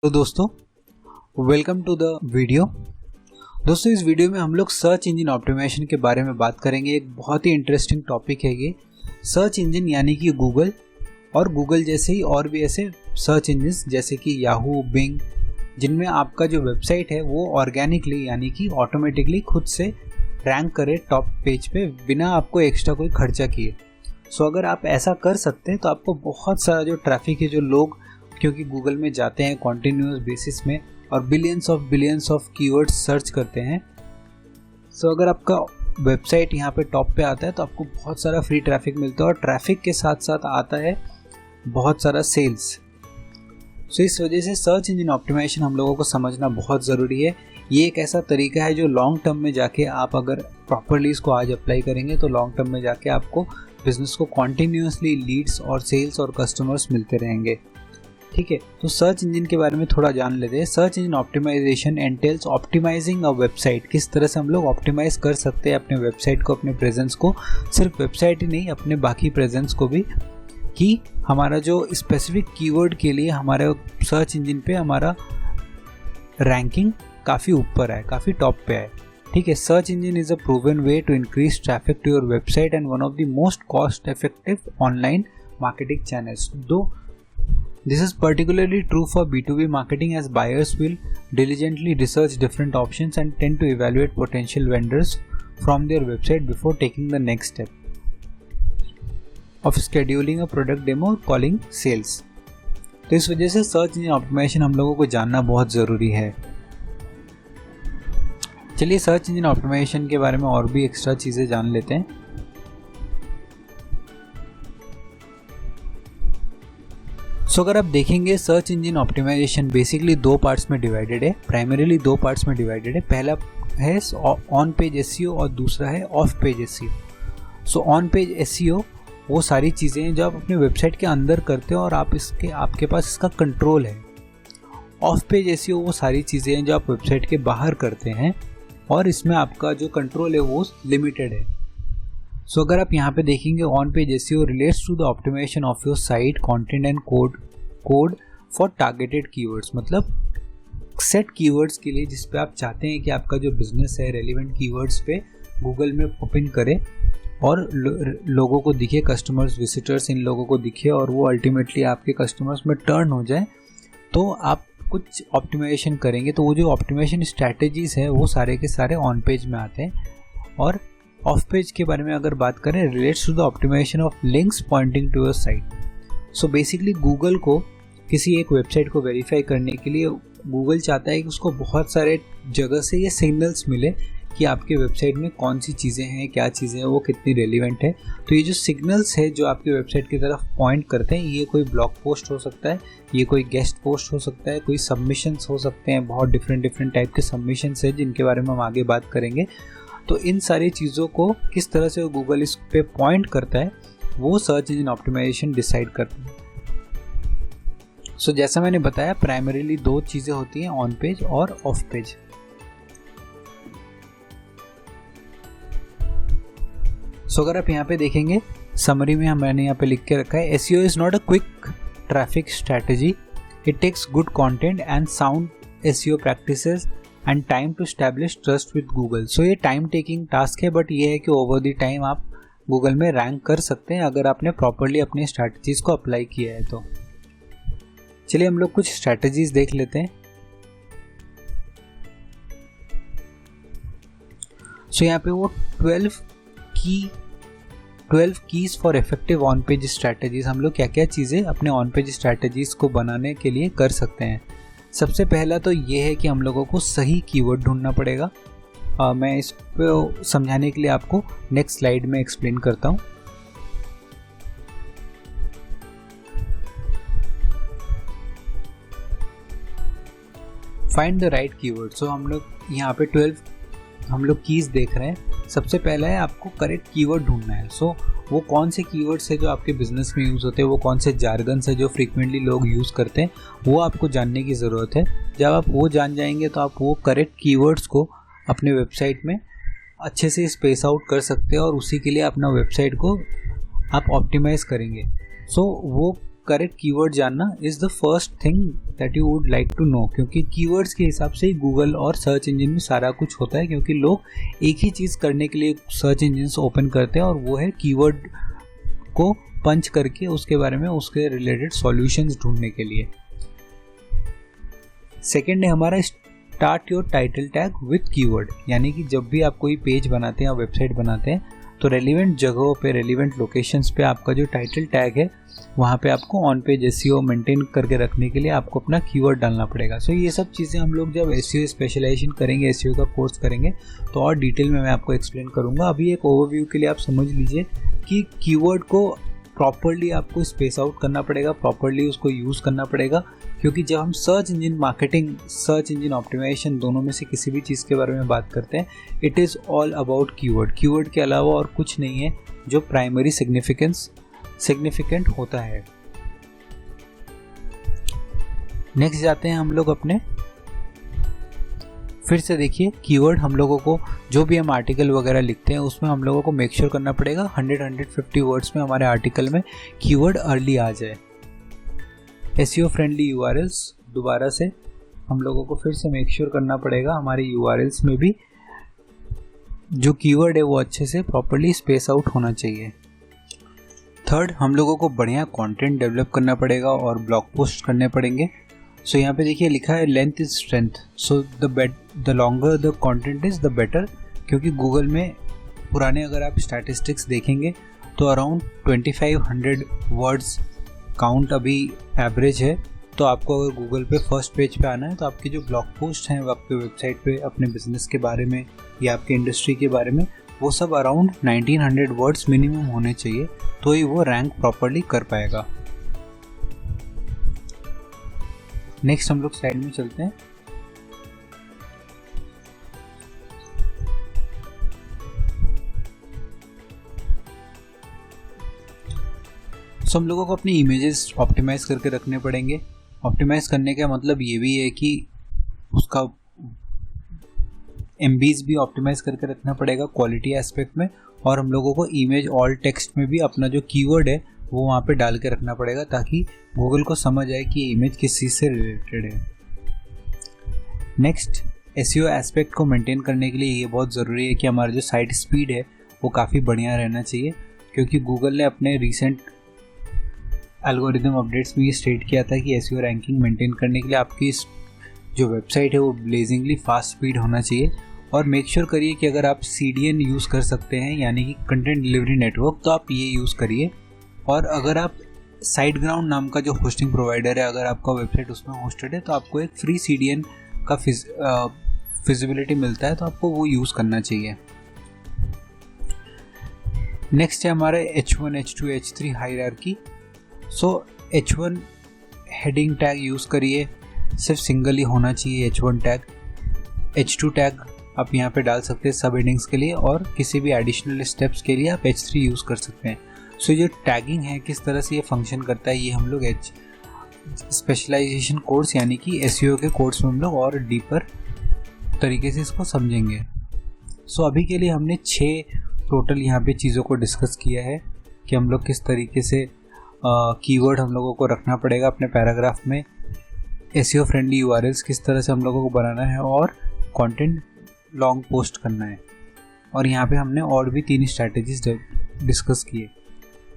तो दोस्तों welcome to the video. दोस्तों इस वीडियो में हम लोग सर्च इंजन ऑप्टिमाइजेशन के बारे में बात करेंगे। एक बहुत ही इंटरेस्टिंग टॉपिक है ये। सर्च इंजन यानी कि गूगल और गूगल जैसे ही और भी ऐसे सर्च इंजन जैसे कि याहू, बिंग, जिनमें आपका जो वेबसाइट है वो ऑर्गेनिकली यानी कि ऑटोमेटिकली खुद से रैंक करे टॉप पेज पे बिना आपको एक्स्ट्रा कोई खर्चा किए। सो अगर आप ऐसा कर सकते हैं तो आपको बहुत सारा जो ट्रैफिक है, जो लोग क्योंकि गूगल में जाते हैं कॉन्टिन्यूस बेसिस में और बिलियंस ऑफ कीवर्ड्स सर्च करते हैं। सो अगर आपका वेबसाइट यहाँ पे टॉप पे आता है तो आपको बहुत सारा फ्री ट्रैफिक मिलता है और ट्रैफिक के साथ साथ आता है बहुत सारा सेल्स। सो इस वजह से सर्च इंजन ऑप्टिमाइजेशन हम लोगों को समझना बहुत ज़रूरी है। ये एक ऐसा तरीका है जो लॉन्ग टर्म में जाके आप अगर प्रॉपरली इसको आज अप्लाई करेंगे तो लॉन्ग टर्म में जाके आपको बिजनेस को कॉन्टिन्यूसली लीड्स और सेल्स और कस्टमर्स मिलते रहेंगे। ठीक है, तो सर्च इंजन के बारे में थोड़ा जान लेते हैं। Search engine optimisation entails optimising a website. किस तरह से हम लोग ऑप्टिमाइज कर सकते हैं अपने वेबसाइट को, अपने प्रेजेंस को, सिर्फ वेबसाइट ही नहीं अपने बाकी प्रेजेंस को भी, कि हमारा जो स्पेसिफिक कीवर्ड के लिए हमारे सर्च इंजन पे हमारा रैंकिंग काफ़ी ऊपर है, काफ़ी टॉप पे है। ठीक है, search engine is a proven way to increase traffic to your website and one of the most cost effective online marketing channels. This is particularly true for B2B marketing as buyers will diligently research different options and tend to evaluate potential vendors from their website before taking the next step of scheduling a product demo or calling sales. तो इस वजह से search engine optimisation हम लोगों को जानना बहुत ज़रूरी है। चलिए सर्च इंजन ऑप्टिमाइजेशन के बारे में और भी एक्स्ट्रा चीज़ें जान लेते हैं। सो अगर आप देखेंगे सर्च इंजन ऑप्टिमाइजेशन बेसिकली दो पार्ट्स में डिवाइडेड है, प्राइमरीली दो पार्ट्स में डिवाइडेड है। पहला है ऑन पेज एसईओ और दूसरा है of page SEO. So on page SEO वो सारी चीज़ें हैं जो आप अपने वेबसाइट के अंदर करते हो और आपके पास इसका कंट्रोल है। ऑफ पेज एसईओ वो सारी चीज़ें हैं जो आप वेबसाइट के बाहर करते हैं और इसमें आपका जो कंट्रोल है वो लिमिटेड है। सो अगर आप यहाँ पे देखेंगे on page SEO relates to the optimisation of your site content and code for targeted keywords. मतलब सेट कीवर्ड्स के लिए जिस पे आप चाहते हैं कि आपका जो बिजनेस है रेलिवेंट कीवर्ड्स पे गूगल में पॉप इन करे और लोगों को दिखे, कस्टमर्स, विजिटर्स इन लोगों को दिखे और वो अल्टीमेटली आपके कस्टमर्स में टर्न हो जाए, तो आप कुछ ऑप्टिमाइजेशन करेंगे। तो वो जो ऑप्टिमाइजेशन स्ट्रैटेजीज है वो सारे के सारे ऑन पेज में आते हैं। और ऑफ पेज के बारे में अगर बात करें, relates to the optimisation of links pointing to your site. So basically Google को किसी एक वेबसाइट को वेरीफाई करने के लिए गूगल चाहता है कि उसको बहुत सारे जगह से ये सिग्नल्स मिले कि आपके वेबसाइट में कौन सी चीज़ें हैं, क्या चीज़ें हैं, वो कितनी रेलिवेंट है। तो ये जो सिग्नल्स है जो आपके वेबसाइट की तरफ पॉइंट करते हैं, ये कोई ब्लॉग पोस्ट हो सकता है, ये कोई गेस्ट पोस्ट हो सकता है, कोई सबमिशंस हो सकते हैं, बहुत डिफरेंट टाइप के सबमिशंस है जिनके बारे में हम आगे बात करेंगे। तो इन सारी चीज़ों को किस तरह से गूगल इस पे पॉइंट करता है वो सर्च इंजन ऑप्टिमाइजेशन डिसाइड करता है। सो जैसा मैंने बताया प्राइमरीली दो चीज़ें होती हैं, ऑन पेज और ऑफ पेज। सो अगर आप यहाँ पे देखेंगे समरी में मैंने यहाँ पे लिख के रखा है, SEO is not a quick traffic strategy, it takes good content and sound SEO practices and time to establish trust with Google. So ये टाइम टेकिंग टास्क है, बट ये है कि ओवर द टाइम आप गूगल में rank कर सकते हैं अगर आपने प्रॉपरली अपनी स्ट्रैटेजीज को अप्लाई किया है तो। चलिए हम लोग कुछ स्ट्रैटेजीज देख लेते हैं। सो यहाँ पे वो 12 keys for effective on page strategies, हम लोग क्या क्या चीज़ें अपने ऑन पेज स्ट्रैटेजीज को बनाने के लिए कर सकते हैं। सबसे पहला तो ये है कि हम लोगों को सही कीवर्ड ढूंढना पड़ेगा। मैं इसको समझाने के लिए आपको नेक्स्ट स्लाइड में एक्सप्लेन करता हूँ। Find the right keyword. So हम लोग यहाँ पे 12 हम लोग कीज देख रहे हैं। सबसे पहला है आपको करेक्ट कीवर्ड ढूंढना है। सो वो कौन से कीवर्ड्स है जो आपके बिजनेस में यूज़ होते हैं, वो कौन से जार्गन्स है जो फ्रीक्वेंटली लोग यूज़ करते हैं, वो आपको जानने की ज़रूरत है। जब आप वो जान जाएंगे तो आप वो करेक्ट कीवर्ड्स को अपने वेबसाइट में अच्छे से स्पेस आउट कर सकते हैं और उसी के लिए अपना वेबसाइट को आप ऑप्टिमाइज़ करेंगे। सो वो करेक्ट कीवर्ड जानना is the first thing that you would like to know, क्योंकि कीवर्ड्स के हिसाब से ही गूगल और सर्च इंजन में सारा कुछ होता है, क्योंकि लोग एक ही चीज़ करने के लिए सर्च इंजन ओपन करते हैं और वो है कीवर्ड को पंच करके उसके बारे में उसके रिलेटेड सॉल्यूशंस ढूंढने के लिए। सेकेंड है हमारा start your title tag with keyword, यानी कि जब भी आप कोई पेज बनाते हैं या वेबसाइट बनाते हैं तो रेलिवेंट जगहों पे, रेलिवेंट लोकेशंस पे आपका जो टाइटल टैग है वहाँ पे आपको ऑन पेज एसईओ मेंटेन करके रखने के लिए आपको अपना कीवर्ड डालना पड़ेगा। सो ये सब चीज़ें हम लोग जब एसईओ स्पेशलाइजेशन करेंगे, एसईओ का कोर्स करेंगे तो और डिटेल में मैं आपको एक्सप्लेन करूँगा। अभी एक ओवरव्यू के लिए आप समझ लीजिए कि कीवर्ड को प्रॉपरली आपको स्पेस आउट करना पड़ेगा, प्रॉपरली उसको यूज़ करना पड़ेगा, क्योंकि जब हम search engine marketing, search engine optimisation दोनों में से किसी भी चीज़ के बारे में बात करते हैं, it is all about keyword. Keyword के अलावा और कुछ नहीं है जो प्राइमरी सिग्निफिकेंट होता है। नेक्स्ट जाते हैं हम लोग अपने, फिर से देखिए कीवर्ड हम लोगों को जो भी हम आर्टिकल वगैरह लिखते हैं उसमें हम लोगों को मेक श्योर करना पड़ेगा 100-150 वर्ड्स में हमारे आर्टिकल में कीवर्ड अर्ली आ जाए। एसईओ फ्रेंडली यूआरएल्स, दोबारा से हम लोगों को फिर से मेक श्योर करना पड़ेगा हमारे यूआरएल्स में भी जो कीवर्ड है वो अच्छे से प्रॉपर्ली स्पेस आउट होना चाहिए। थर्ड, हम लोगों को बढ़िया कंटेंट डेवलप करना पड़ेगा और ब्लॉग पोस्ट करने पड़ेंगे। सो यहाँ पे देखिए लिखा है length is strength, so the longer the content is the better, क्योंकि गूगल में पुराने अगर आप स्टैटिस्टिक्स देखेंगे तो अराउंड 2500 वर्ड्स काउंट अभी एवरेज है। तो आपको अगर गूगल पे फर्स्ट पेज पे आना है तो आपकी जो ब्लॉग पोस्ट हैं आपके वेबसाइट पे अपने बिजनेस के बारे में या आपके इंडस्ट्री के बारे में वो सब अराउंड 1900 वर्ड्स मिनिमम होने चाहिए, तो ही वो रैंक प्रॉपरली कर पाएगा। नेक्स्ट हम लोग साइड में चलते हैं। सो हम लोगों को अपनी इमेजेस ऑप्टिमाइज करके रखने पड़ेंगे। ऑप्टिमाइज करने का मतलब ये भी है कि उसका एमबीज भी ऑप्टिमाइज करके रखना पड़ेगा क्वालिटी एस्पेक्ट में, और हम लोगों को इमेज ऑल टेक्स्ट में भी अपना जो कीवर्ड है वो वहाँ पे डाल के रखना पड़ेगा ताकि गूगल को समझ आए कि इमेज किस चीज़ से रिलेटेड है। नेक्स्ट, एसईओ एस्पेक्ट को मेंटेन करने के लिए ये बहुत ज़रूरी है कि हमारा जो साइट स्पीड है वो काफ़ी बढ़िया रहना चाहिए, क्योंकि गूगल ने अपने रिसेंट एल्गोरिदम अपडेट्स में ये स्टेट किया था कि एसईओ रैंकिंग मेंटेन करने के लिए आपकी जो वेबसाइट है वो ब्लेजिंगली फास्ट स्पीड होना चाहिए। और मेक श्योर करिए कि अगर आप CDN यूज़ कर सकते हैं यानी कि कंटेंट डिलीवरी नेटवर्क, तो आप ये यूज़ करिए। और अगर आप साइटग्राउंड नाम का जो होस्टिंग प्रोवाइडर है, अगर आपका वेबसाइट उसमें होस्टेड है तो आपको एक फ्री CDN का फिजिबिलिटी मिलता है, तो आपको वो यूज़ करना चाहिए। नेक्स्ट है हमारा H1, H2, H3 हायरार्की। सो H1 हेडिंग टैग यूज़ करिए, सिर्फ सिंगल ही होना चाहिए H1 टैग। H2 टैग आप यहाँ पे डाल सकते हैं सब हेडिंग्स के लिए, और किसी भी एडिशनल स्टेप्स के लिए आप H3 यूज़ कर सकते हैं। सो जो टैगिंग है किस तरह से ये फंक्शन करता है ये हम लोग स्पेशलाइजेशन कोर्स यानी कि एसईओ के कोर्स में हम लोग और डीपर तरीके से इसको समझेंगे। सो अभी के लिए हमने 6 टोटल यहाँ पे चीज़ों को डिस्कस किया है कि हम लोग किस तरीके से कीवर्ड हम लोगों को रखना पड़ेगा अपने पैराग्राफ में, एसईओ फ्रेंडली यूआरएल्स किस तरह से हम लोगों को बनाना है, और कंटेंट लॉन्ग पोस्ट करना है। और यहाँ पे हमने और भी 3 स्ट्रैटेजीज डिस्कस किए।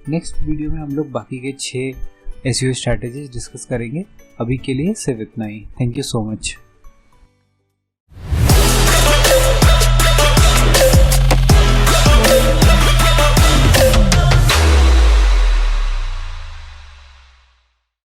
नेक्स्ट वीडियो में हम लोग बाकी के 6 एसईओ स्ट्रैटेजीज डिस्कस करेंगे। अभी के लिए सिर्फ इतना ही। Thank you so much.